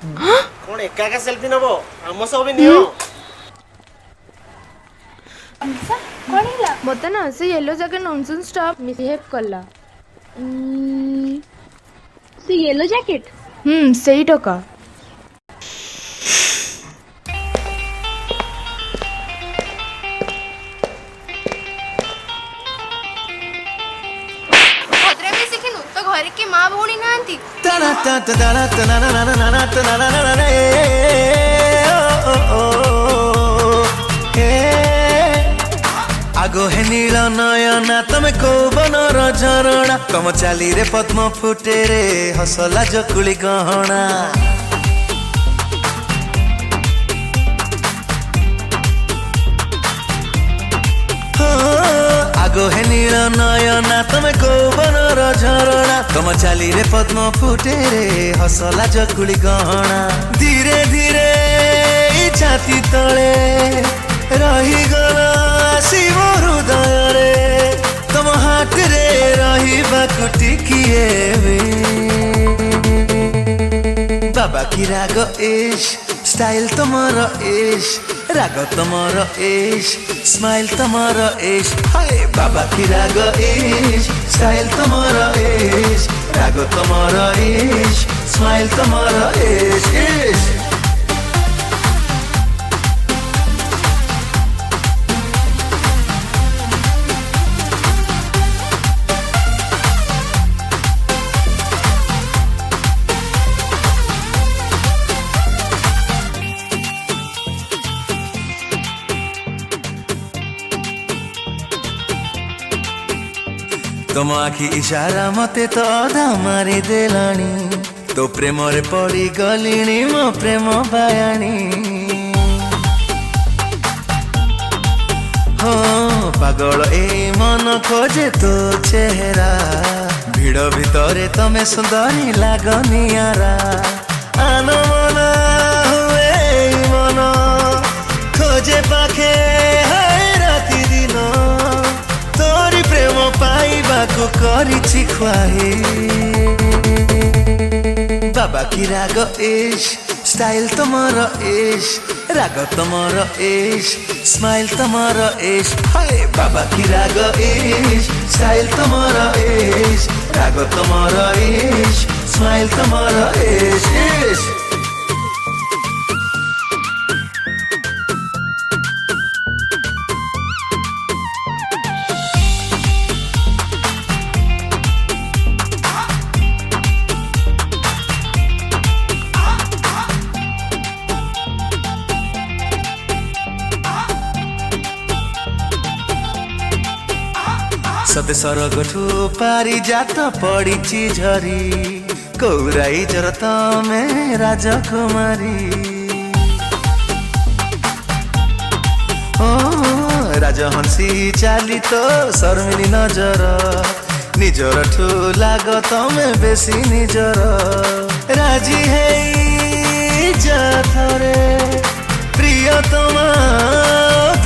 कौन एका एका सेल्फी नबो हम सब भी नियो कौन हिला मत ना से yellow jacket nonsense staff misbehave कला से येलो जैकेट सही टका घर के माँ भौणी नांती आगो हे नील नयना तमे कौबनर झरणा तम चाली रे पद्म फुटे रे हसला जकुली गहना आगो हे नील नयना तमे कौबनर झरणा तम चाली रे पद्म फुटे रे हसला जकुली गहना धीरे धीरे छाती तले रही गला शिव हृदय रे तम हाथ रे रही टिकिए बाबा की राग एश स्टाइल तमर एश राग तमर एश स्माइल तमर एश हाय बाबा की राग एश स्टाइल तमर एश राग तमर एश स्माइल तमर एश एश तुम आखि इशारा मते तो अधा मारी देलानी तो प्रेम रे पड़ी गलिनी मो प्रेम बायानी हो पागल ए मन खोजे तो चेहरा भिड़ भितरे तमे सुंदरी लागनियारा आन मन हुए मन खोजे पाखे राति दिन तोरी प्रेम पाइबाको करिछि ख्वाही बाबा की राग एश स्टाइल तमर एश राग तमर एश स्माइल तमर एश हाय बाबा की राग एश स्टाइल तमर एश राग तमर एश स्माइल तमर एश एश सते सरगठु पारी जात पड़ी झरी कौराई जर तमे राजकुमारी ओ राजहंसी चाली तो शर्मिनी नजर निजर ठू लाग तमे बेसी निजर राजी है जाथरे प्रियतमा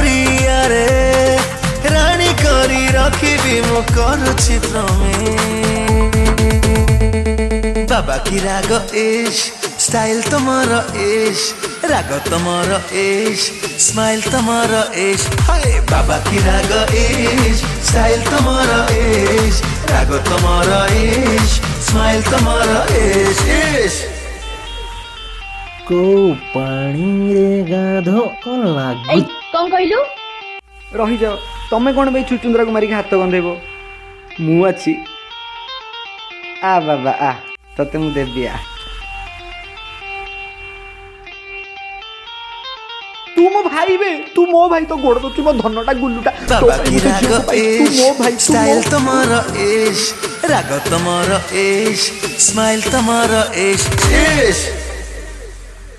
प्रिया रे रानी करी रखी मो करुछि बाबा की राग एश स्टाइल तमर एश राग तमर एश स्माइल तमर एश हाय बाबा की राग एश स्टाइल तमर एश राग तमर एश स्माइल तमर एश एश को पानी रे गाधो कौन लागु कौन कहलु रही जाओ तमें कौन भाई छुचुंद्रा को मारिक हाथ गंधेब मु अच्छी आ बाबा आ तते मु देबी आ तू मो भाई बे तू मो भाई तो गोड़ तो मो धनटा गुल्लुटा बाबा की राग एश स्टाइल तमर एश राग तमर एश स्माइल तमर एश एश